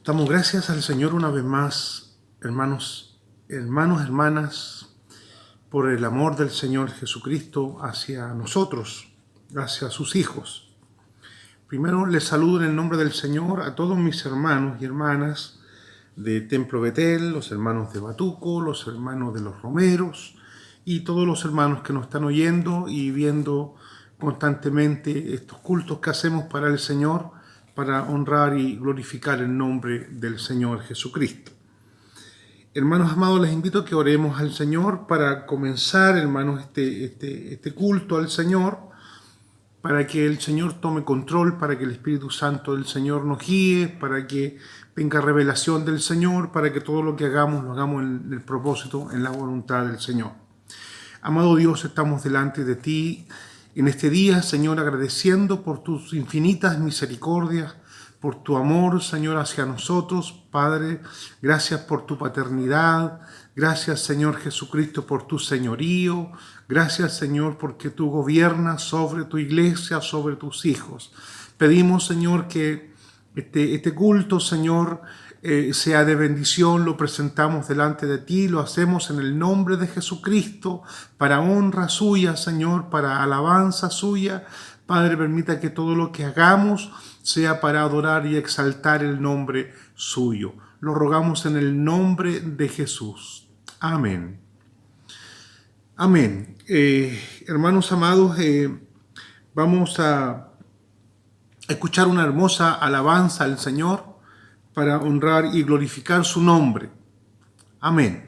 Damos gracias al Señor una vez más, hermanas, por el amor del Señor Jesucristo hacia nosotros, hacia sus hijos. Primero les saludo en el nombre del Señor a todos mis hermanos y hermanas de Templo Betel, los hermanos de Batuco, los hermanos de los Romeros y todos los hermanos que nos están oyendo y viendo constantemente estos cultos que hacemos para el Señor, para honrar y glorificar el nombre del Señor Jesucristo. Hermanos amados, les invito a que oremos al Señor para comenzar, hermanos, este culto al Señor, para que el Señor tome control, para que el Espíritu Santo del Señor nos guíe, para que venga revelación del Señor, para que todo lo que hagamos, lo hagamos en el propósito, en la voluntad del Señor. Amado Dios, estamos delante de ti en este día, Señor, agradeciendo por tus infinitas misericordias, por tu amor, Señor, hacia nosotros. Padre, gracias por tu paternidad. Gracias, Señor Jesucristo, por tu señorío. Gracias, Señor, porque tú gobiernas sobre tu iglesia, sobre tus hijos. Pedimos, Señor, que este culto, Señor, sea de bendición. Lo presentamos delante de ti, lo hacemos en el nombre de Jesucristo, para honra suya, Señor, para alabanza suya. Padre, permita que todo lo que hagamos sea para adorar y exaltar el nombre suyo. Lo rogamos en el nombre de Jesús. Amén. Amén. Hermanos amados, vamos a escuchar una hermosa alabanza al Señor para honrar y glorificar su nombre. Amén.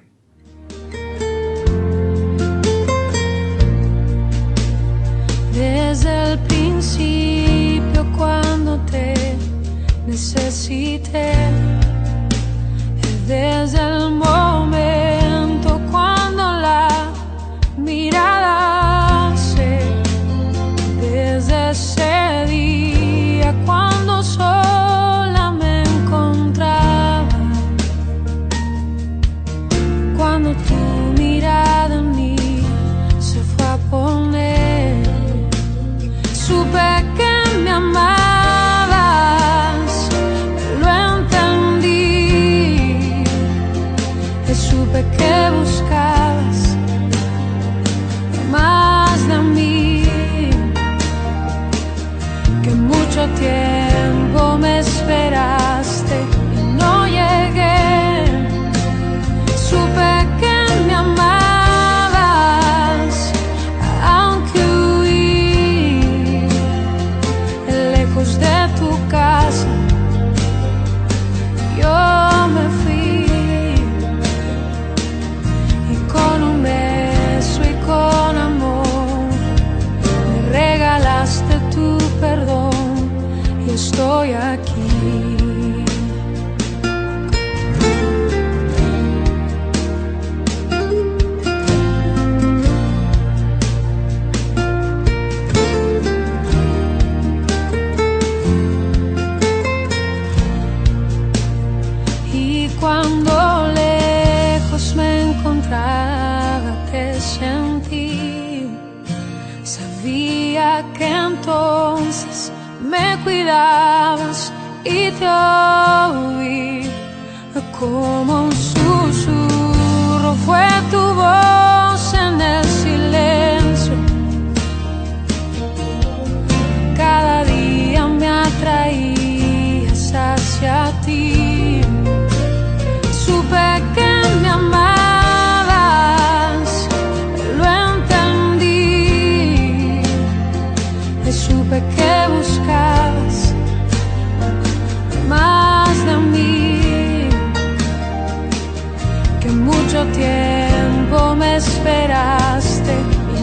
Desde el principio, cuando te necesité, desde el momento cuando la mirada alcé, desde ese día cuando sola me encontraba, cuando tu mirada en mí se fue a poner, supe que me amabas, lo entendí, supe que buscabas más de mí, que mucho tiempo me esperaste y no llegué, supe que me amabas, aunque huí lejos de tu casa, yo me fui, y con un beso y con amor me regalaste tu perdón, y estoy aquí. Y cuando lejos me encontraba, te sentí, sabía que entonces me cuidabas y te oí, como un susurro fue tu voz en el silencio, cada día me atraías hacia ti, supe que me amabas, lo entendí, supe que buscabas más de mí, que mucho tiempo me esperaste y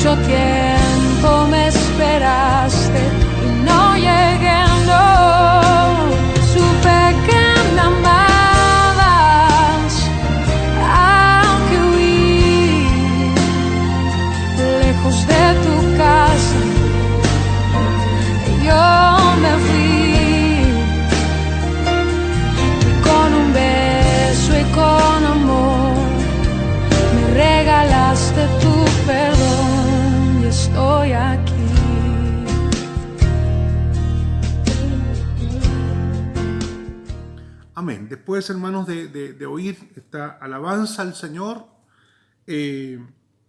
mucho tiempo me esperaste y no llegué, no. Supe que me amabas, aunque huí lejos de tu casa. Yo me fui y con un beso y con amor me regalaste tu perdón y estoy aquí. Amén. Después, hermanos, de oír esta alabanza al Señor,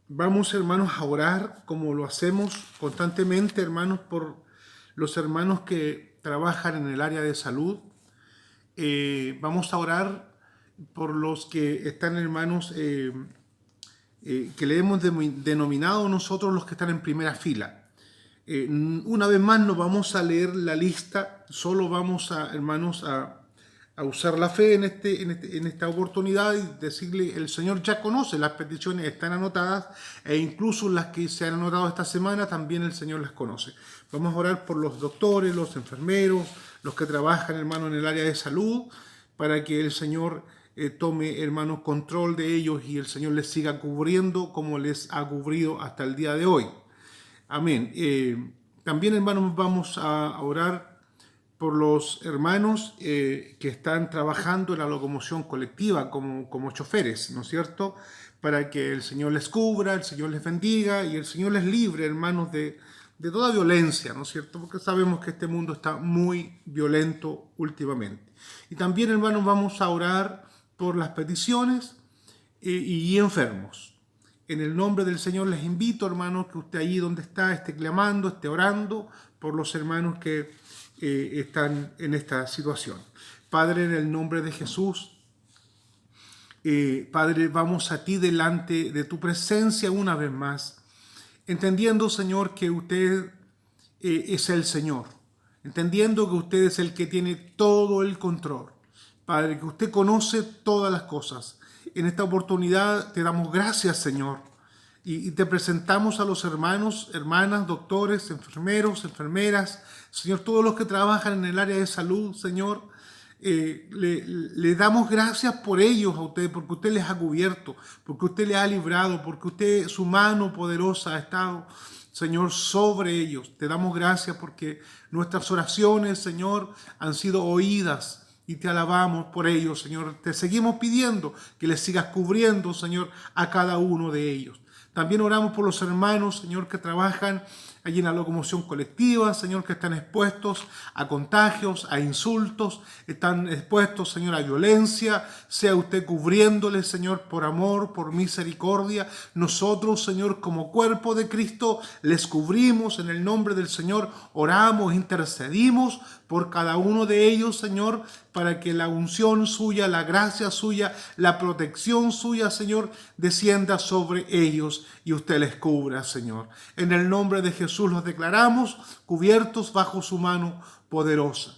vamos, hermanos, a orar como lo hacemos constantemente, hermanos, por los hermanos que trabajan en el área de salud. Vamos a orar por los que están, hermanos, que le hemos denominado nosotros los que están en primera fila. Una vez más no vamos a leer la lista, solo vamos a, hermanos, a usar la fe en esta oportunidad y decirle, el Señor ya conoce las peticiones, están anotadas, e incluso las que se han anotado esta semana también el Señor las conoce. Vamos a orar por los doctores, los enfermeros, los que trabajan, hermano, en el área de salud, para que el Señor tome, hermano, control de ellos y el Señor les siga cubriendo como les ha cubrido hasta el día de hoy. Amén. También, hermanos, vamos a orar por los hermanos que están trabajando en la locomoción colectiva como choferes, ¿no es cierto? Para que el Señor les cubra, el Señor les bendiga y el Señor les libre, hermanos, de toda violencia, ¿no es cierto? Porque sabemos que este mundo está muy violento últimamente. Y también, hermanos, vamos a orar por las peticiones y enfermos. En el nombre del Señor les invito, hermanos, que usted allí donde está esté clamando, esté orando por los hermanos que están en esta situación. Padre, en el nombre de Jesús, Padre, vamos a ti delante de tu presencia una vez más, entendiendo, Señor, que usted es el Señor, entendiendo que usted es el que tiene todo el control. Padre, que usted conoce todas las cosas. En esta oportunidad te damos gracias, Señor, y te presentamos a los hermanos, hermanas, doctores, enfermeros, enfermeras, Señor, todos los que trabajan en el área de salud, Señor, le damos gracias por ellos a usted, porque usted les ha cubierto, porque usted les ha librado, porque usted, su mano poderosa ha estado, Señor, sobre ellos. Te damos gracias porque nuestras oraciones, Señor, han sido oídas y te alabamos por ellos, Señor. Te seguimos pidiendo que les sigas cubriendo, Señor, a cada uno de ellos. También oramos por los hermanos, Señor, que trabajan allí en la locomoción colectiva, Señor, que están expuestos a contagios, a insultos, están expuestos, Señor, a violencia. Sea usted cubriéndoles, Señor, por amor, por misericordia. Nosotros, Señor, como cuerpo de Cristo, les cubrimos en el nombre del Señor. Oramos, intercedimos por cada uno de ellos, Señor, para que la unción suya, la gracia suya, la protección suya, Señor, descienda sobre ellos y usted les cubra, Señor. En el nombre de Jesús los declaramos cubiertos bajo su mano poderosa.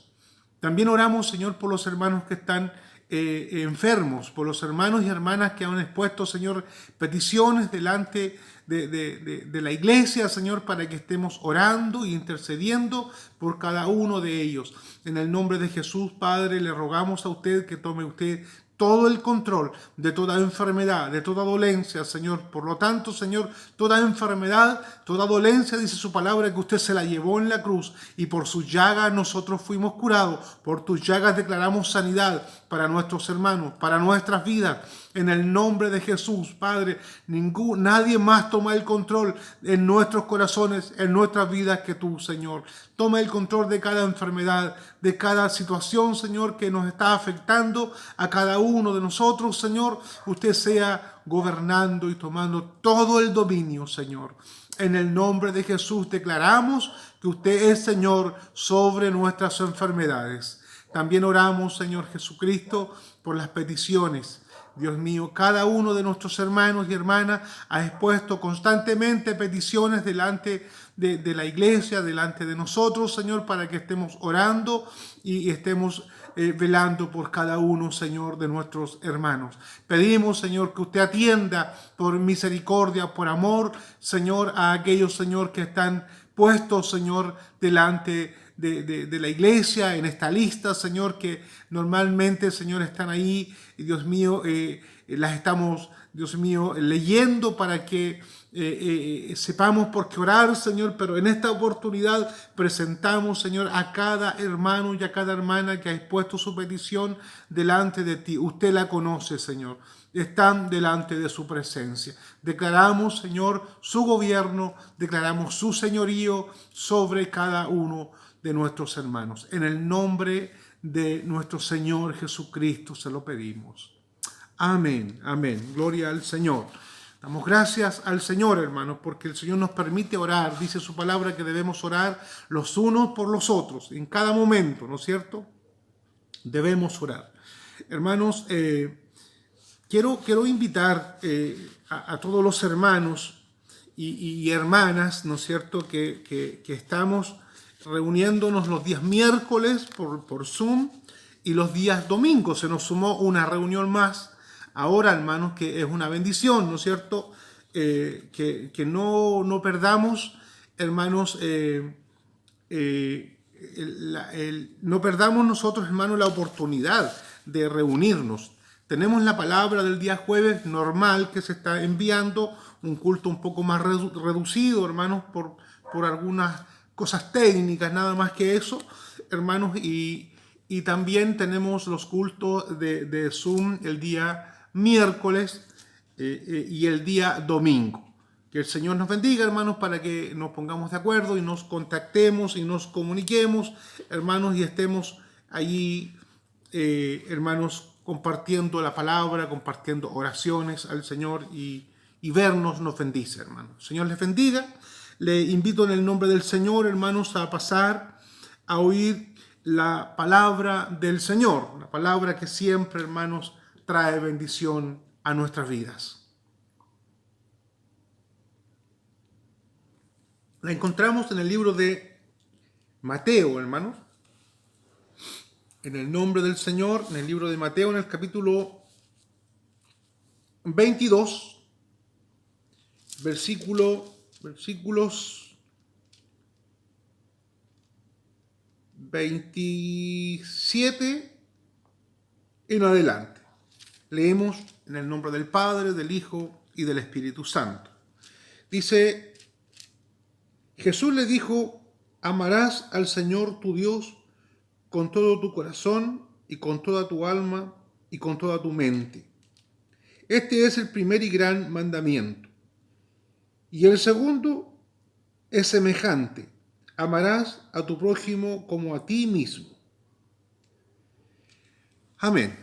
También oramos, Señor, por los hermanos que están enfermos, por los hermanos y hermanas que han expuesto, Señor, peticiones delante de la iglesia, Señor, para que estemos orando e intercediendo por cada uno de ellos. En el nombre de Jesús, Padre, le rogamos a usted que tome usted todo el control de toda enfermedad, de toda dolencia, Señor. Por lo tanto, Señor, toda enfermedad, toda dolencia, dice su palabra, que usted se la llevó en la cruz y por sus llagas nosotros fuimos curados. Por tus llagas declaramos sanidad para nuestros hermanos, para nuestras vidas. En el nombre de Jesús, Padre, nadie más toma el control en nuestros corazones, en nuestras vidas que tú, Señor. Toma el control de cada enfermedad, de cada situación, Señor, que nos está afectando a cada uno de nosotros, Señor. Usted sea gobernando y tomando todo el dominio, Señor. En el nombre de Jesús declaramos que usted es Señor sobre nuestras enfermedades. También oramos, Señor Jesucristo, por las peticiones. Dios mío, cada uno de nuestros hermanos y hermanas ha expuesto constantemente peticiones delante de la iglesia, delante de nosotros, Señor, para que estemos orando y estemos velando por cada uno, Señor, de nuestros hermanos. Pedimos, Señor, que usted atienda por misericordia, por amor, Señor, a aquellos, Señor, que están puestos, Señor, delante de la iglesia, en esta lista, Señor, que normalmente, Señor, están ahí, y Dios mío, las estamos, Dios mío, leyendo para que sepamos por qué orar, Señor, pero en esta oportunidad presentamos, Señor, a cada hermano y a cada hermana que ha expuesto su petición delante de ti. Usted la conoce, Señor. Están delante de su presencia. Declaramos, Señor, su gobierno, declaramos su señorío sobre cada uno de nuestros hermanos. En el nombre de nuestro Señor Jesucristo se lo pedimos. Amén, amén. Gloria al Señor. Damos gracias al Señor, hermanos, porque el Señor nos permite orar. Dice su palabra que debemos orar los unos por los otros, en cada momento, ¿no es cierto? Debemos orar. Hermanos, quiero invitar a todos los hermanos y hermanas, ¿no es cierto?, que estamos reuniéndonos los días miércoles por Zoom y los días domingos. Se nos sumó una reunión más ahora, hermanos, que es una bendición, ¿no es cierto? Que no perdamos, hermanos, no perdamos nosotros, hermanos, la oportunidad de reunirnos. Tenemos la palabra del día jueves normal que se está enviando, un culto un poco más reducido, hermanos, por algunas cosas técnicas, nada más que eso, hermanos, y también tenemos los cultos de Zoom el día miércoles y el día domingo. Que el Señor nos bendiga, hermanos, para que nos pongamos de acuerdo y nos contactemos y nos comuniquemos, hermanos, y estemos allí, hermanos, compartiendo la palabra, compartiendo oraciones al Señor y vernos nos bendice, hermanos. El Señor les bendiga. Le invito en el nombre del Señor, hermanos, a pasar a oír la palabra del Señor, la palabra que siempre, hermanos, trae bendición a nuestras vidas. La encontramos en el libro de Mateo, hermanos. En el nombre del Señor, en el libro de Mateo, en el capítulo 22, versículos 27 en adelante. Leemos en el nombre del Padre, del Hijo y del Espíritu Santo. Dice, Jesús le dijo, amarás al Señor tu Dios con todo tu corazón y con toda tu alma y con toda tu mente. Este es el primer y gran mandamiento. Y el segundo es semejante. Amarás a tu prójimo como a ti mismo. Amén.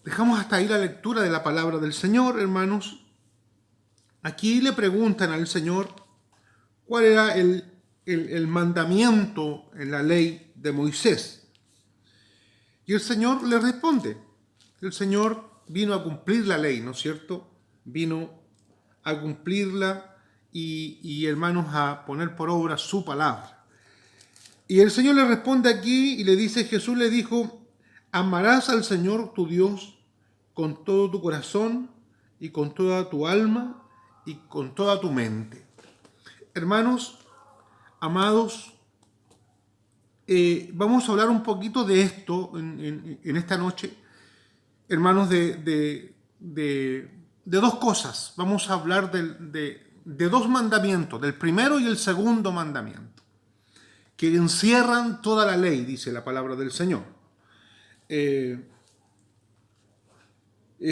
Dejamos hasta ahí la lectura de la palabra del Señor, hermanos. Aquí le preguntan al Señor cuál era el mandamiento en la ley de Moisés. Y el Señor le responde. El Señor vino a cumplir la ley, ¿no es cierto? Vino a cumplirla y hermanos, a poner por obra su palabra. Y el Señor le responde aquí y le dice, Jesús le dijo, amarás al Señor tu Dios con todo tu corazón y con toda tu alma y con toda tu mente. Hermanos, amados, vamos a hablar un poquito de esto en esta noche, hermanos, de dos cosas. Vamos a hablar de dos mandamientos, del primero y el segundo mandamiento, que encierran toda la ley, dice la palabra del Señor.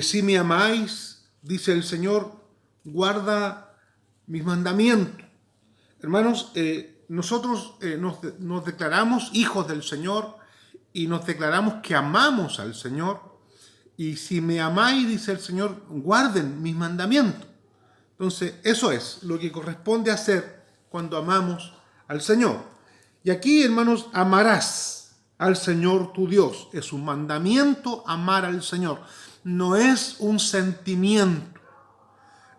Si me amáis, dice el Señor, guarda mis mandamientos. Hermanos, nosotros nos declaramos hijos del Señor y nos declaramos que amamos al Señor. Y si me amáis, dice el Señor, guarden mis mandamientos. Entonces, eso es lo que corresponde hacer cuando amamos al Señor. Y aquí, hermanos, amarás al Señor tu Dios. Es un mandamiento amar al Señor. No es un sentimiento.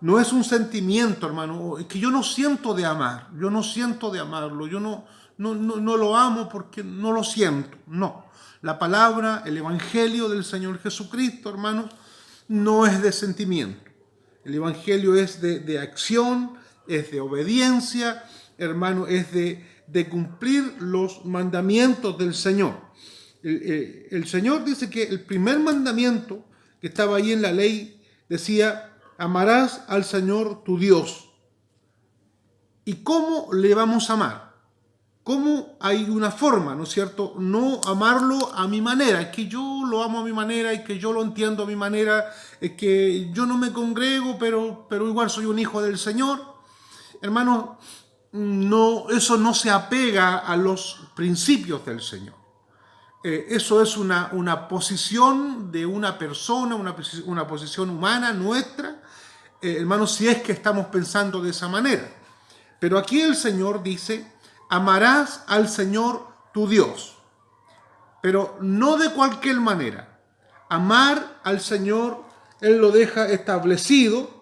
No es un sentimiento, hermano, es que yo no siento de amar, yo no siento de amarlo, yo no lo amo porque no lo siento. No, la palabra, el evangelio del Señor Jesucristo, hermanos, no es de sentimiento. El evangelio es de acción, es de obediencia, hermano, es de cumplir los mandamientos del Señor. El Señor dice que el primer mandamiento que estaba ahí en la ley decía: amarás al Señor tu Dios. ¿Y cómo le vamos a amar? ¿Cómo? Hay una forma, ¿no es cierto? No amarlo a mi manera, es que yo lo amo a mi manera, es que yo lo entiendo a mi manera, es que yo no me congrego, pero igual soy un hijo del Señor. Hermanos, no, eso no se apega a los principios del Señor. Eso es una posición de una persona, una posición humana nuestra, hermanos, si es que estamos pensando de esa manera. Pero aquí el Señor dice: amarás al Señor tu Dios, pero no de cualquier manera. Amar al Señor, Él lo deja establecido.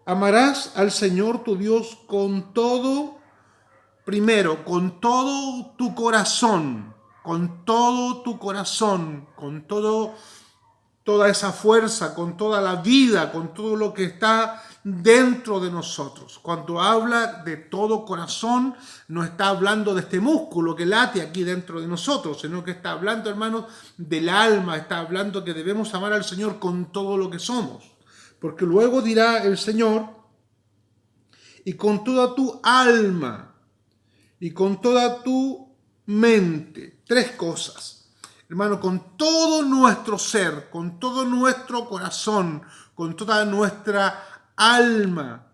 Amarás al Señor tu Dios con todo, primero, con todo tu corazón, con todo tu corazón, con toda esa fuerza, con toda la vida, con todo lo que está dentro de nosotros. Cuando habla de todo corazón, no está hablando de este músculo que late aquí dentro de nosotros, sino que está hablando, hermanos, del alma, está hablando que debemos amar al Señor con todo lo que somos. Porque luego dirá el Señor: y con toda tu alma, y con toda tu mente. Tres cosas, hermano, con todo nuestro ser, con todo nuestro corazón, con toda nuestra alma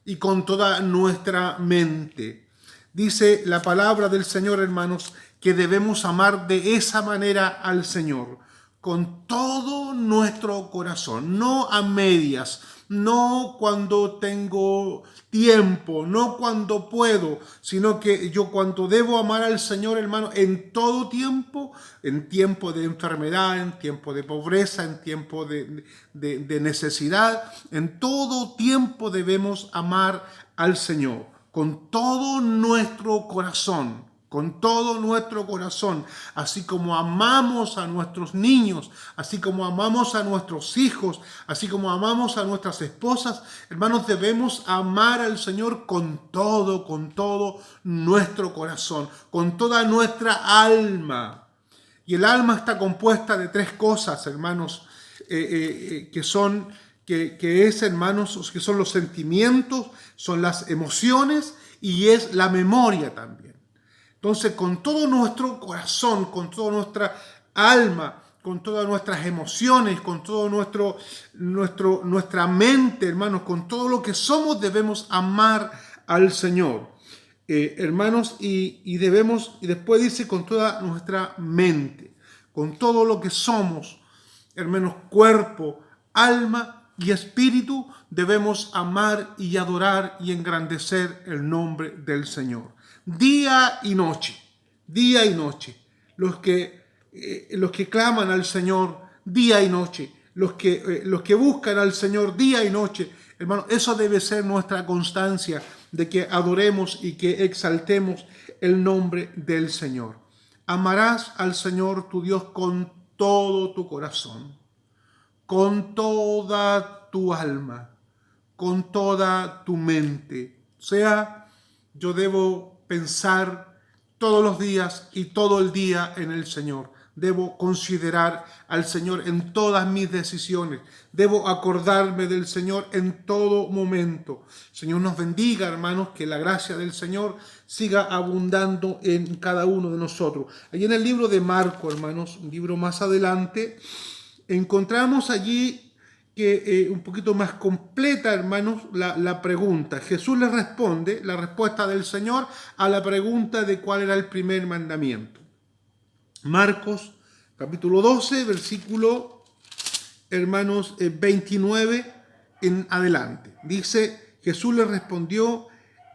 y con toda nuestra mente. Dice la palabra del Señor, hermanos, que debemos amar de esa manera al Señor, con todo nuestro corazón, no a medias, no cuando tengo tiempo, no cuando puedo, sino que yo cuando debo amar al Señor, hermano, en todo tiempo, en tiempo de enfermedad, en tiempo de pobreza, en tiempo de necesidad, en todo tiempo debemos amar al Señor, con todo nuestro corazón. Con todo nuestro corazón, así como amamos a nuestros niños, así como amamos a nuestros hijos, así como amamos a nuestras esposas, hermanos, debemos amar al Señor con todo nuestro corazón, con toda nuestra alma. Y el alma está compuesta de tres cosas, hermanos, que son los sentimientos, son las emociones y es la memoria también. Entonces, con todo nuestro corazón, con toda nuestra alma, con todas nuestras emociones, con todo nuestra mente, hermanos, con todo lo que somos, debemos amar al Señor, hermanos, y después dice con toda nuestra mente, con todo lo que somos, hermanos, cuerpo, alma y espíritu, debemos amar y adorar y engrandecer el nombre del Señor. Día y noche, los que claman al Señor día y noche, los que buscan al Señor día y noche, hermano, eso debe ser nuestra constancia de que adoremos y que exaltemos el nombre del Señor. Amarás al Señor tu Dios con todo tu corazón, con toda tu alma, con toda tu mente. O sea, yo debo pensar todos los días y todo el día en el Señor. Debo considerar al Señor en todas mis decisiones. Debo acordarme del Señor en todo momento. Señor nos bendiga, hermanos, que la gracia del Señor siga abundando en cada uno de nosotros. Allí en el libro de Marcos, hermanos, un libro más adelante, encontramos allí que un poquito más completa, hermanos, la pregunta. Jesús le responde, la respuesta del Señor a la pregunta de cuál era el primer mandamiento. Marcos, capítulo 12, versículo, hermanos, 29 en adelante. Dice, Jesús le respondió: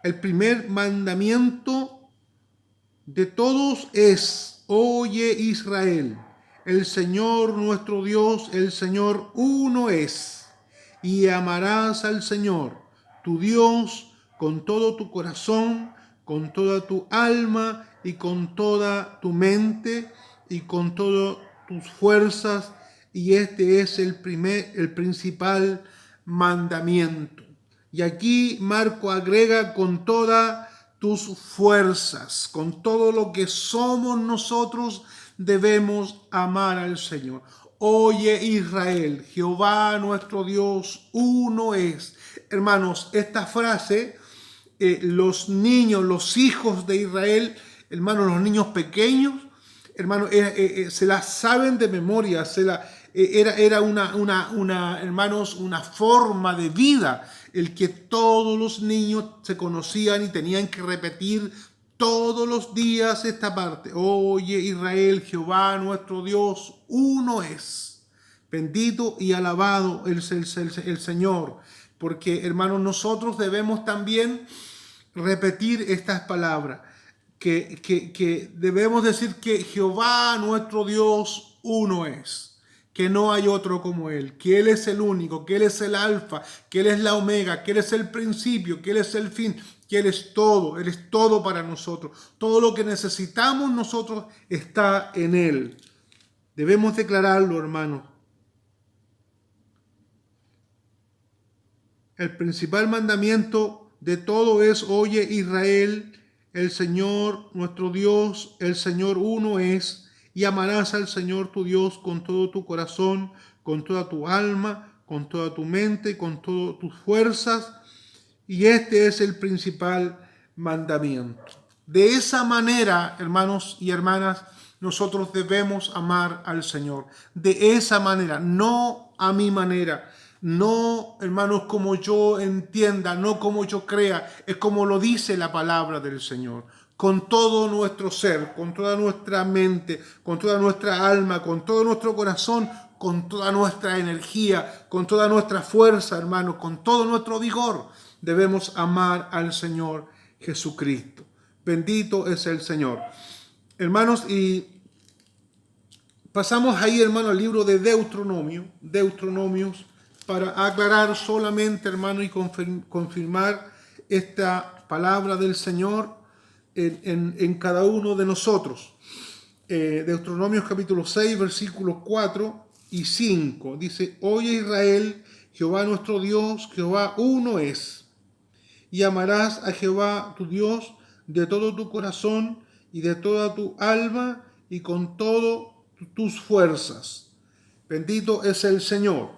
el primer mandamiento de todos es: oye Israel, el Señor nuestro Dios, el Señor uno es. y amarás al Señor, tu Dios, con todo tu corazón, con toda tu alma y con toda tu mente y con todas tus fuerzas. Y este es el principal mandamiento. Y aquí Marco agrega con todas tus fuerzas, con todo lo que somos nosotros, debemos amar al Señor. Oye Israel, Jehová nuestro Dios, uno es. Hermanos, esta frase, los niños, los hijos de Israel, hermanos, los niños pequeños, hermanos, se la saben de memoria, era hermanos, una forma de vida el que todos los niños se conocían y tenían que repetir todos los días esta parte. Oye Israel, Jehová nuestro Dios, uno es. Bendito y alabado el Señor, porque hermanos, nosotros debemos también repetir estas palabras, que debemos decir que Jehová nuestro Dios uno es, que no hay otro como Él, que Él es el único, que Él es el alfa, que Él es la omega, que Él es el principio, que Él es el fin, que Él es todo para nosotros. Todo lo que necesitamos nosotros está en Él. Debemos declararlo, hermanos. El principal mandamiento de todo es: oye Israel, el Señor nuestro Dios, el Señor uno es, y amarás al Señor tu Dios con todo tu corazón, con toda tu alma, con toda tu mente, con todas tus fuerzas. Y este es el principal mandamiento. De esa manera, hermanos y hermanas, nosotros debemos amar al Señor. De esa manera, no a mi manera. No, hermanos, como yo entienda, no como yo crea, es como lo dice la palabra del Señor. Con todo nuestro ser, con toda nuestra mente, con toda nuestra alma, con todo nuestro corazón, con toda nuestra energía, con toda nuestra fuerza, hermanos, con todo nuestro vigor, debemos amar al Señor Jesucristo. Bendito es el Señor. Hermanos, y pasamos ahí, hermano, al libro de Deuteronomios, para aclarar solamente, hermano, y confirmar esta palabra del Señor en cada uno de nosotros. Deuteronomios capítulo 6, versículos 4 y 5. Dice: oye Israel, Jehová nuestro Dios, Jehová uno es. Y amarás a Jehová tu Dios de todo tu corazón y de toda tu alma y con todas tus fuerzas. Bendito es el Señor.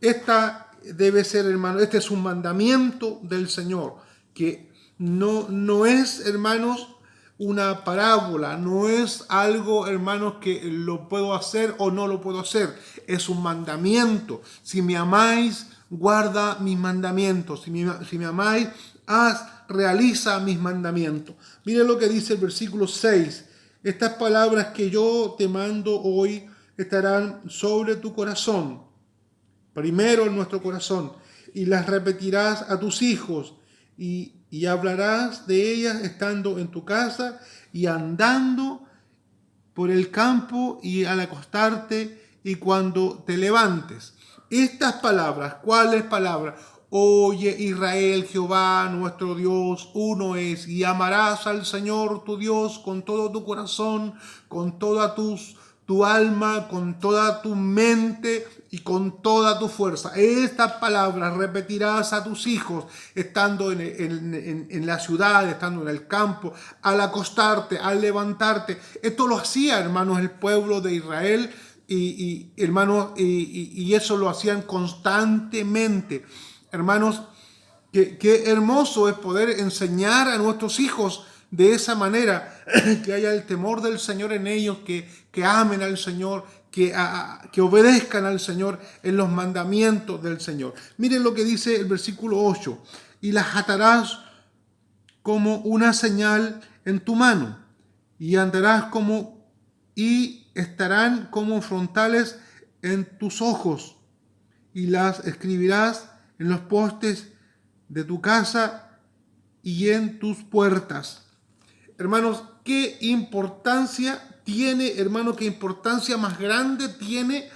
Esta debe ser, hermano, este es un mandamiento del Señor, que no es, hermanos, una parábola, no es algo, hermanos, que lo puedo hacer o no lo puedo hacer. Es un mandamiento. Si me amáis, guarda mis mandamientos. Si me amáis, realiza mis mandamientos. Miren lo que dice el versículo 6. Estas palabras que yo te mando hoy estarán sobre tu corazón, primero en nuestro corazón, y las repetirás a tus hijos, y hablarás de ellas estando en tu casa y andando por el campo y al acostarte y cuando te levantes. Estas palabras, ¿cuáles palabras? Oye Israel, Jehová nuestro Dios uno es, y amarás al Señor tu Dios con todo tu corazón, con toda tu alma, con toda tu mente y con toda tu fuerza. Estas palabras repetirás a tus hijos estando en la ciudad, estando en el campo, al acostarte, al levantarte. Esto lo hacía, hermanos, el pueblo de Israel hermanos, y eso lo hacían constantemente. Hermanos, qué hermoso es poder enseñar a nuestros hijos de esa manera, que haya el temor del Señor en ellos, que amen al Señor, que obedezcan al Señor en los mandamientos del Señor. Miren lo que dice el versículo 8: y las atarás como una señal en tu mano, y andarás y estarán como frontales en tus ojos, y las escribirás en los postes de tu casa y en tus puertas. Hermanos, qué importancia tiene, hermanos, qué importancia más grande tiene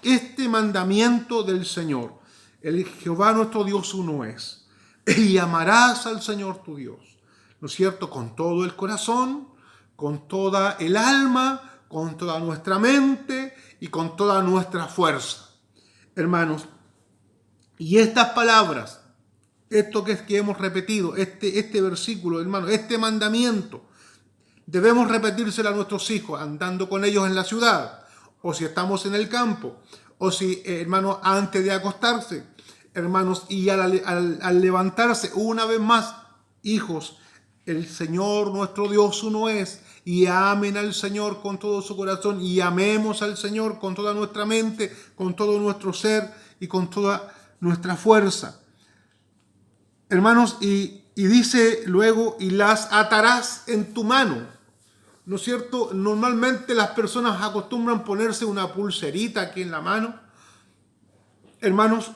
este mandamiento del Señor. El Jehová nuestro Dios uno es. Y amarás al Señor tu Dios, ¿no es cierto? Con todo el corazón, con toda el alma, con toda nuestra mente y con toda nuestra fuerza. Hermanos, y estas palabras, esto que hemos repetido, este versículo, hermanos, este mandamiento, debemos repetírselo a nuestros hijos andando con ellos en la ciudad, o si estamos en el campo, o si, hermanos, antes de acostarse, hermanos, y al levantarse una vez más, hijos, el Señor nuestro Dios uno es, y amen al Señor con todo su corazón, y amemos al Señor con toda nuestra mente, con todo nuestro ser y con toda nuestra fuerza. Hermanos, y dice luego, y las atarás en tu mano, ¿no es cierto? Normalmente las personas acostumbran ponerse una pulserita aquí en la mano, hermanos,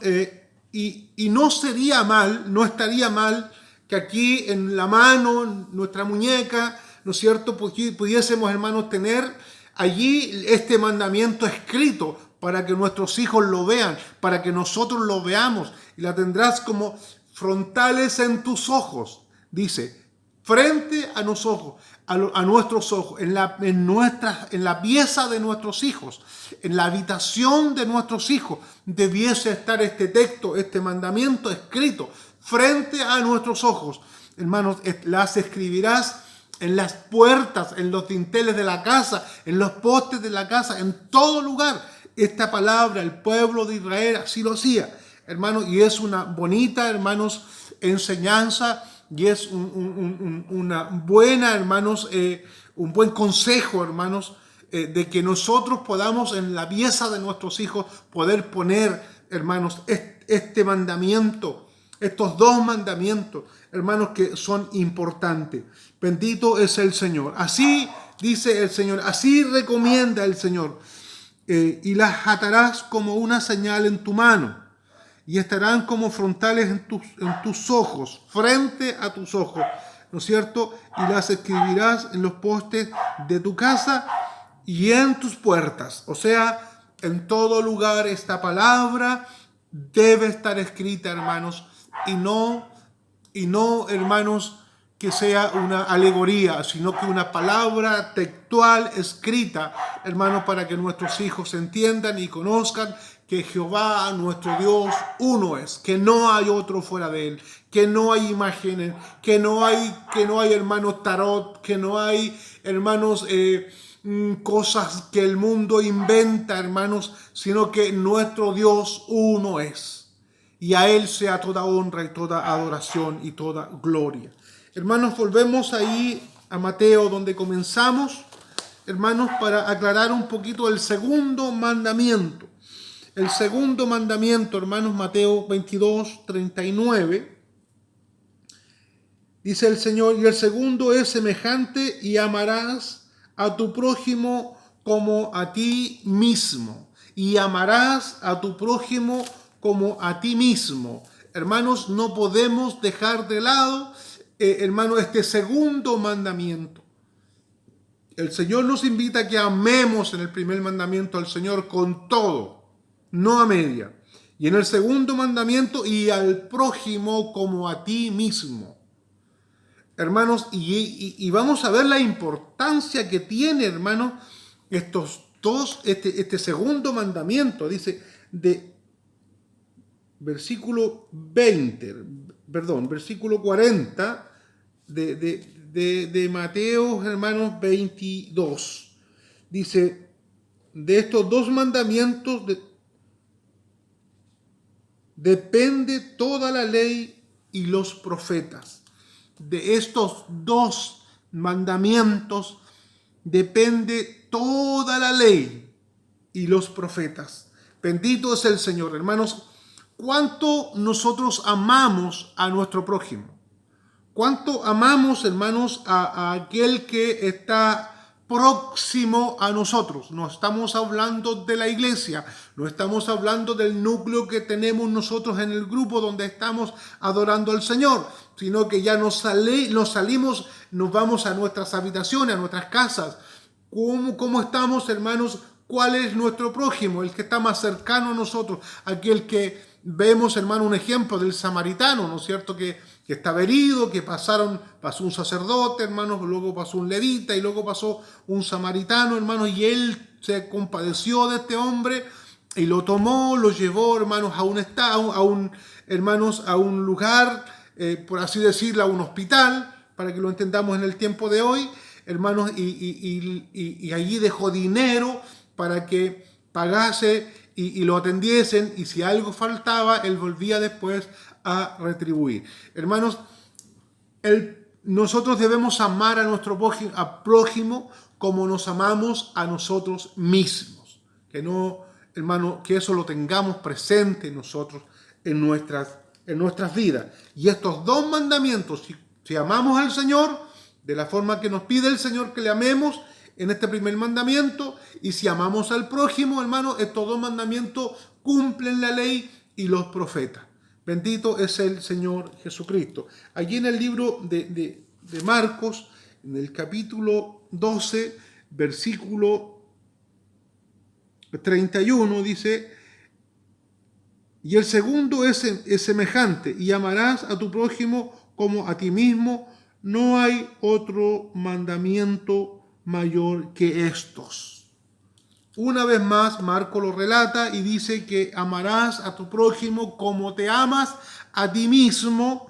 y no sería mal, no estaría mal que aquí en la mano, nuestra muñeca, ¿no es cierto?, pudiésemos, hermanos, tener allí este mandamiento escrito para que nuestros hijos lo vean, para que nosotros lo veamos, y la tendrás como frontales en tus ojos, dice, frente a nosotros, a nuestros ojos, en la pieza de nuestros hijos, en la habitación de nuestros hijos, debiese estar este texto, este mandamiento escrito frente a nuestros ojos. Hermanos, las escribirás en las puertas, en los dinteles de la casa, en los postes de la casa, en todo lugar. Esta palabra, el pueblo de Israel así lo hacía, hermanos, y es una bonita, hermanos, enseñanza, y es una buena, hermanos, un buen consejo, hermanos, de que nosotros podamos en la pieza de nuestros hijos poder poner, hermanos, este mandamiento, estos dos mandamientos, hermanos, que son importantes. Bendito es el Señor. Así dice el Señor, así recomienda el Señor. Y las atarás como una señal en tu mano, y estarán como frontales en tus ojos, frente a tus ojos, ¿no es cierto? Y las escribirás en los postes de tu casa y en tus puertas. O sea, en todo lugar esta palabra debe estar escrita, hermanos, y no, hermanos, que sea una alegoría, sino que una palabra textual escrita, hermanos, para que nuestros hijos entiendan y conozcan que Jehová, nuestro Dios, uno es, que no hay otro fuera de él, que no hay imágenes, que no hay, hermanos, tarot, que no hay, hermanos, cosas que el mundo inventa, hermanos, sino que nuestro Dios uno es. Y a él sea toda honra y toda adoración y toda gloria. Hermanos, volvemos ahí a Mateo, donde comenzamos, hermanos, para aclarar un poquito el segundo mandamiento. El segundo mandamiento, hermanos, Mateo 22, 39, dice el Señor, y el segundo es semejante, y amarás a tu prójimo como a ti mismo. Y amarás a tu prójimo como a ti mismo. Hermanos, no podemos dejar de lado, hermanos, este segundo mandamiento. El Señor nos invita a que amemos en el primer mandamiento al Señor con todo, no a media. Y en el segundo mandamiento, y al prójimo como a ti mismo. Hermanos, y vamos a ver la importancia que tiene, hermanos, estos dos, este segundo mandamiento, dice, versículo 40 de Mateo, hermanos, 22. Dice, de estos dos mandamientos depende toda la ley y los profetas. De estos dos mandamientos depende toda la ley y los profetas. Bendito es el Señor, hermanos. ¿Cuánto nosotros amamos a nuestro prójimo? ¿Cuánto amamos, hermanos, a aquel que está próximo a nosotros? No estamos hablando de la iglesia, no estamos hablando del núcleo que tenemos nosotros en el grupo donde estamos adorando al Señor, sino que ya nos salimos, nos vamos a nuestras habitaciones, a nuestras casas. ¿Cómo estamos, hermanos? ¿Cuál es nuestro prójimo? El que está más cercano a nosotros, aquel que vemos, hermano, un ejemplo del samaritano, ¿no es cierto?, que estaba herido, que pasó un sacerdote, hermanos, luego pasó un levita y luego pasó un samaritano, hermanos, y él se compadeció de este hombre y lo tomó, lo llevó, hermanos, a un lugar, por así decirlo, a un hospital, para que lo entendamos en el tiempo de hoy, hermanos, y allí dejó dinero para que pagase y lo atendiesen, y si algo faltaba, él volvía después a retribuir. Hermanos, nosotros debemos amar a nuestro prójimo como nos amamos a nosotros mismos. Que no, hermano, que eso lo tengamos presente nosotros en nuestras vidas. Y estos dos mandamientos, si amamos al Señor de la forma que nos pide el Señor que le amemos en este primer mandamiento, y si amamos al prójimo, hermano, estos dos mandamientos cumplen la ley y los profetas. Bendito es el Señor Jesucristo. Allí en el libro de Marcos, en el capítulo 12, versículo 31, dice: y el segundo es semejante, y amarás a tu prójimo como a ti mismo. No hay otro mandamiento mayor que estos. Una vez más, Marco lo relata y dice que amarás a tu prójimo como te amas a ti mismo,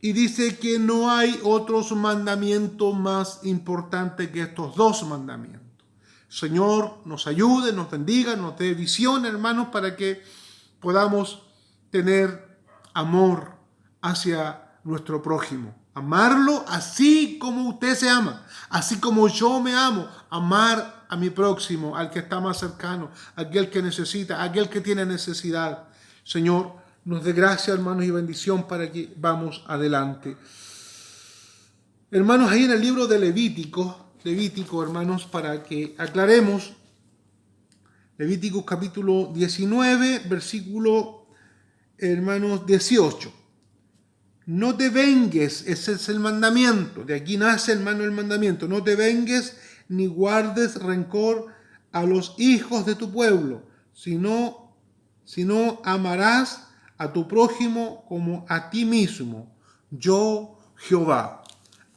y dice que no hay otros mandamientos más importantes que estos dos mandamientos. Señor, nos ayude, nos bendiga, nos dé visión, hermanos, para que podamos tener amor hacia nuestro prójimo. Amarlo así como usted se ama, así como yo me amo. Amar a mi próximo, al que está más cercano, aquel que necesita, aquel que tiene necesidad. Señor, nos dé gracia, hermanos, y bendición para que vamos adelante. Hermanos, ahí en el libro de Levítico, hermanos, para que aclaremos, Levítico capítulo 19, versículo, hermanos, 18. No te vengues, ese es el mandamiento. De aquí nace, hermano, el mandamiento. No te vengues ni guardes rencor a los hijos de tu pueblo, sino amarás a tu prójimo como a ti mismo. Yo, Jehová.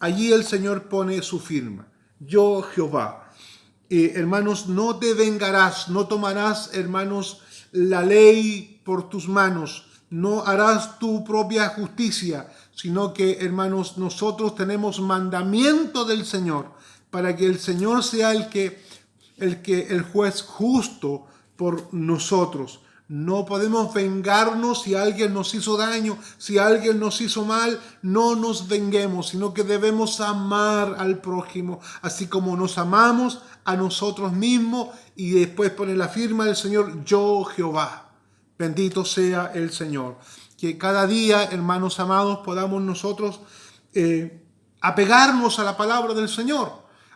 Allí el Señor pone su firma. Yo, Jehová. Hermanos, no te vengarás, no tomarás, hermanos, la ley por tus manos. No harás tu propia justicia, sino que, hermanos, nosotros tenemos mandamiento del Señor para que el Señor sea el juez justo por nosotros. No podemos vengarnos si alguien nos hizo daño, si alguien nos hizo mal, no nos venguemos, sino que debemos amar al prójimo, así como nos amamos a nosotros mismos, y después pone la firma del Señor, yo Jehová. Bendito sea el Señor. Que cada día, hermanos amados, podamos nosotros apegarnos a la palabra del Señor.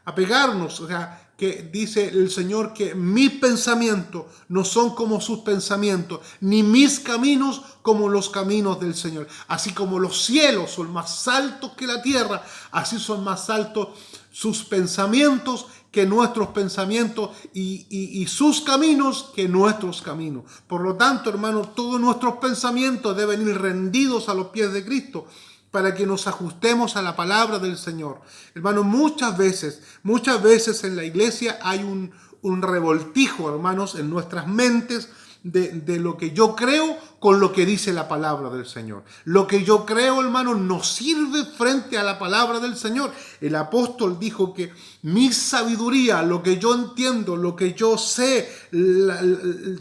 Apegarnos, o sea, que dice el Señor que mis pensamientos no son como sus pensamientos, ni mis caminos como los caminos del Señor. Así como los cielos son más altos que la tierra, así son más altos sus pensamientos que nuestros pensamientos, y sus caminos que nuestros caminos. Por lo tanto, hermanos, todos nuestros pensamientos deben ir rendidos a los pies de Cristo para que nos ajustemos a la palabra del Señor. Hermanos, muchas veces en la iglesia hay un revoltijo, hermanos, en nuestras mentes de lo que yo creo con lo que dice la palabra del Señor. Lo que yo creo, hermanos, no sirve frente a la palabra del Señor. El apóstol dijo que mi sabiduría, lo que yo entiendo, lo que yo sé,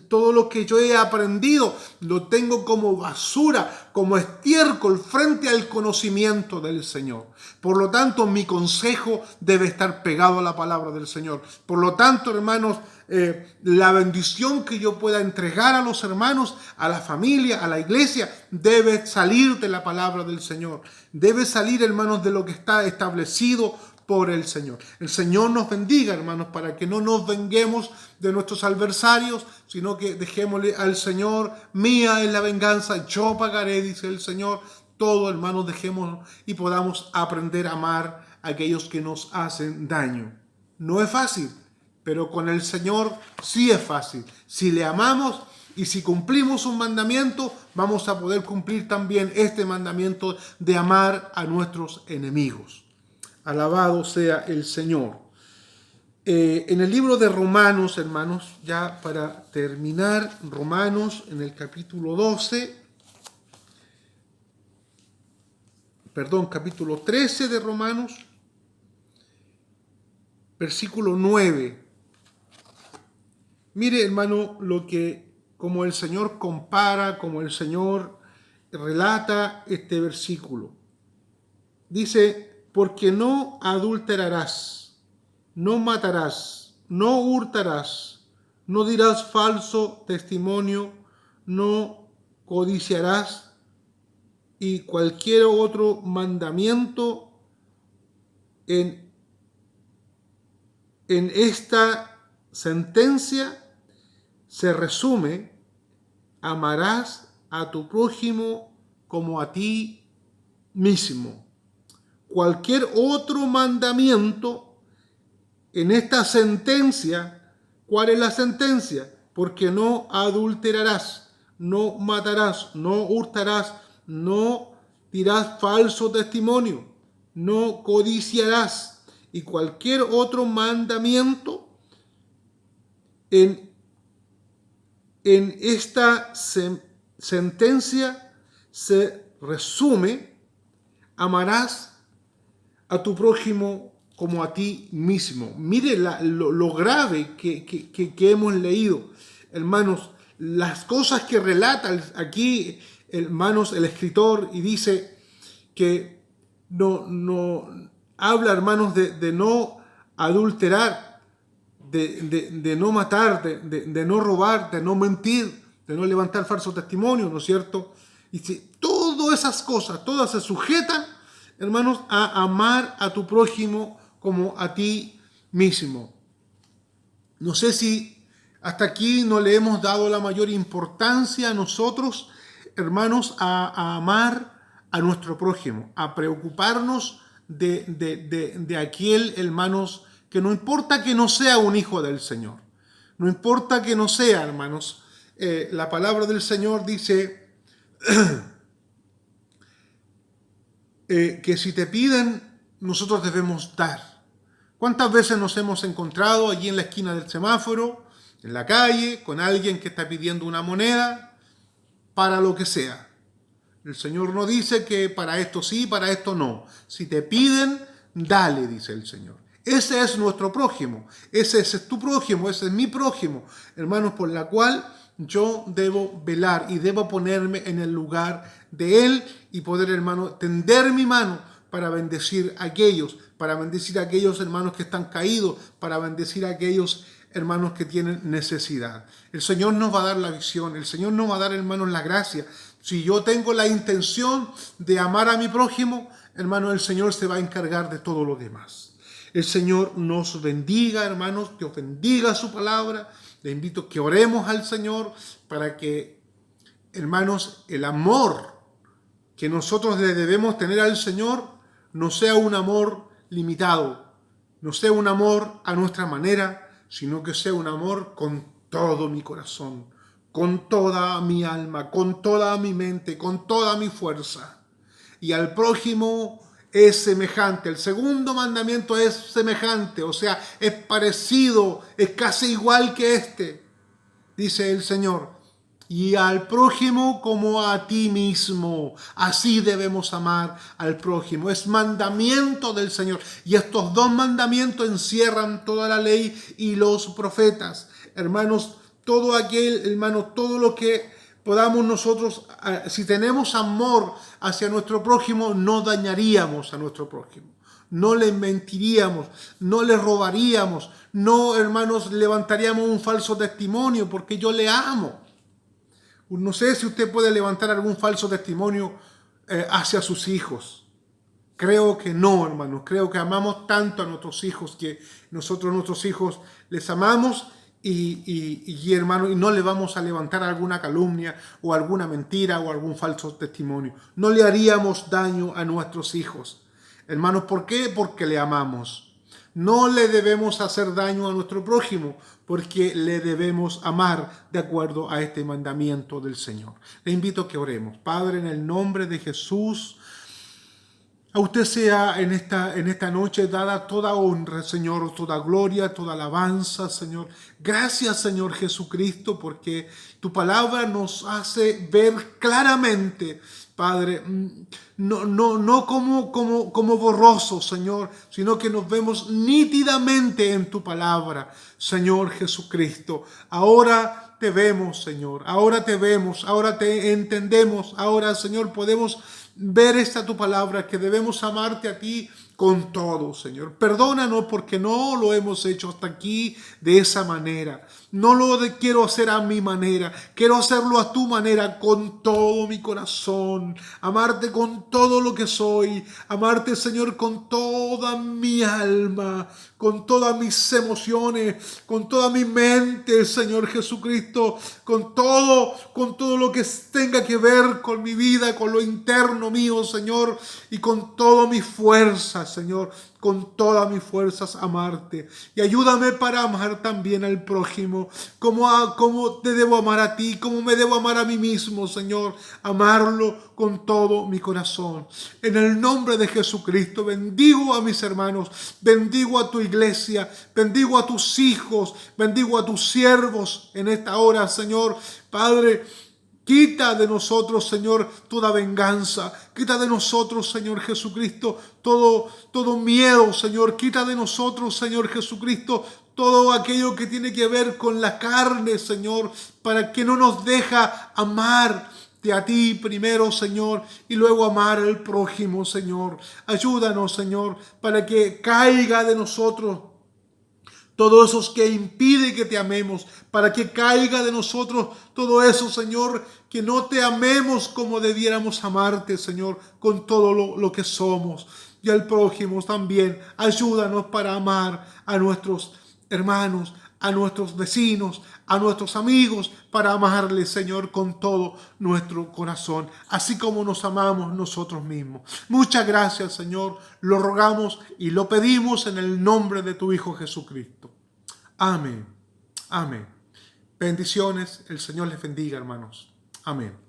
todo lo que yo he aprendido, lo tengo como basura, como estiércol frente al conocimiento del Señor. Por lo tanto, mi consejo debe estar pegado a la palabra del Señor. Por lo tanto, hermanos, la bendición que yo pueda entregar a los hermanos, a la familia, a la iglesia, debe salir de la palabra del Señor. Debe salir, hermanos, de lo que está establecido por el Señor. El Señor nos bendiga, hermanos, para que no nos venguemos de nuestros adversarios, sino que dejémosle al Señor, mía es la venganza, yo pagaré, dice el Señor. Todo, hermanos, dejémonos y podamos aprender a amar a aquellos que nos hacen daño. No es fácil, pero con el Señor sí es fácil. Si le amamos, Y si cumplimos un mandamiento, vamos a poder cumplir también este mandamiento de amar a nuestros enemigos. Alabado sea el Señor. En el libro de Romanos, hermanos, ya para terminar, Romanos en el capítulo 13 de Romanos, versículo 9. Mire, hermano, como el Señor compara, como el Señor relata este versículo. Dice, porque no adulterarás, no matarás, no hurtarás, no dirás falso testimonio, no codiciarás, y cualquier otro mandamiento en esta sentencia se resume: amarás a tu prójimo como a ti mismo. Cualquier otro mandamiento en esta sentencia, ¿cuál es la sentencia? Porque no adulterarás, no matarás, no hurtarás, no dirás falso testimonio, no codiciarás, y cualquier otro mandamiento en esta sentencia se resume: amarás a tu prójimo como a ti mismo. Mire lo grave que hemos leído, hermanos, las cosas que relata aquí, hermanos, el escritor, y dice que no habla, hermanos, de no adulterar, de no matar, de no robar, de no mentir, de no levantar falso testimonio, ¿no es cierto? Y si todas esas cosas, todas se sujetan, hermanos, a amar a tu prójimo como a ti mismo. No sé si hasta aquí no le hemos dado la mayor importancia a nosotros, hermanos, a amar a nuestro prójimo, a preocuparnos de aquel, hermanos, que no importa que no sea un hijo del Señor, no importa que no sea, hermanos, la palabra del Señor dice que si te piden, nosotros debemos dar. ¿Cuántas veces nos hemos encontrado allí en la esquina del semáforo, en la calle, con alguien que está pidiendo una moneda para lo que sea? El Señor no dice que para esto sí, para esto no. Si te piden, dale, dice el Señor. Ese es nuestro prójimo, ese es tu prójimo, ese es mi prójimo, hermanos, por la cual yo debo velar y debo ponerme en el lugar de Él y poder, hermano, tender mi mano para bendecir a aquellos, hermanos que están caídos, para bendecir a aquellos hermanos que tienen necesidad. El Señor nos va a dar la visión, el Señor nos va a dar, hermanos, la gracia. Si yo tengo la intención de amar a mi prójimo, hermano, el Señor se va a encargar de todo lo demás. El Señor nos bendiga, hermanos, que os bendiga su palabra. Les invito a que oremos al Señor para que, hermanos, el amor que nosotros le debemos tener al Señor no sea un amor limitado, no sea un amor a nuestra manera, sino que sea un amor con todo mi corazón, con toda mi alma, con toda mi mente, con toda mi fuerza. Y al prójimo es semejante. El segundo mandamiento es semejante, o sea, es parecido, es casi igual que este, dice el Señor. Y al prójimo como a ti mismo. Así debemos amar al prójimo. Es mandamiento del Señor. Y estos dos mandamientos encierran toda la ley y los profetas. Hermanos, todo lo que podamos nosotros, si tenemos amor hacia nuestro prójimo, no dañaríamos a nuestro prójimo. No le mentiríamos, no le robaríamos, no, hermanos, levantaríamos un falso testimonio porque yo le amo. No sé si usted puede levantar algún falso testimonio hacia sus hijos. Creo que no, hermanos. Creo que amamos tanto a nuestros hijos que nosotros a nuestros hijos les amamos y hermanos, y no le vamos a levantar alguna calumnia o alguna mentira o algún falso testimonio. No le haríamos daño a nuestros hijos. Hermanos, ¿por qué? Porque le amamos. No le debemos hacer daño a nuestro prójimo porque le debemos amar de acuerdo a este mandamiento del Señor. Le invito a que oremos. Padre, en el nombre de Jesús, a usted sea en esta noche dada toda honra, Señor, toda gloria, toda alabanza, Señor. Gracias, Señor Jesucristo, porque tu palabra nos hace ver claramente, Padre, no como borroso, Señor, sino que nos vemos nítidamente en tu palabra, Señor Jesucristo. Ahora te vemos, Señor, ahora te vemos, ahora te entendemos, ahora, Señor, podemos ver esta tu palabra, que debemos amarte a ti con todo, Señor. Perdónanos porque no lo hemos hecho hasta aquí de esa manera. No lo quiero hacer a mi manera, quiero hacerlo a tu manera, con todo mi corazón. Amarte con todo lo que soy, amarte, Señor, con toda mi alma, con todas mis emociones, con toda mi mente, Señor Jesucristo, con todo lo que tenga que ver con mi vida, con lo interno mío, Señor, y con toda mi fuerza, Señor, con todas mis fuerzas amarte. Y ayúdame para amar también al prójimo, como te debo amar a ti, como me debo amar a mí mismo, Señor. Amarlo con todo mi corazón. En el nombre de Jesucristo, bendigo a mis hermanos, bendigo a tu iglesia, bendigo a tus hijos, bendigo a tus siervos en esta hora, Señor. Padre, quita de nosotros, Señor, toda venganza. Quita de nosotros, Señor Jesucristo, todo miedo, Señor. Quita de nosotros, Señor Jesucristo, todo aquello que tiene que ver con la carne, Señor, para que no nos deja amarte a ti primero, Señor, y luego amar al prójimo, Señor. Ayúdanos, Señor, para que caiga de nosotros todo eso que impide que te amemos, para que caiga de nosotros todo eso, Señor, que no te amemos como debiéramos amarte, Señor, con todo lo que somos. Y al prójimo también, ayúdanos para amar a nuestros hermanos, a nuestros vecinos, a nuestros amigos, para amarles, Señor, con todo nuestro corazón, así como nos amamos nosotros mismos. Muchas gracias, Señor, lo rogamos y lo pedimos en el nombre de tu Hijo Jesucristo. Amén. Amén. Bendiciones, el Señor les bendiga, hermanos. Amén.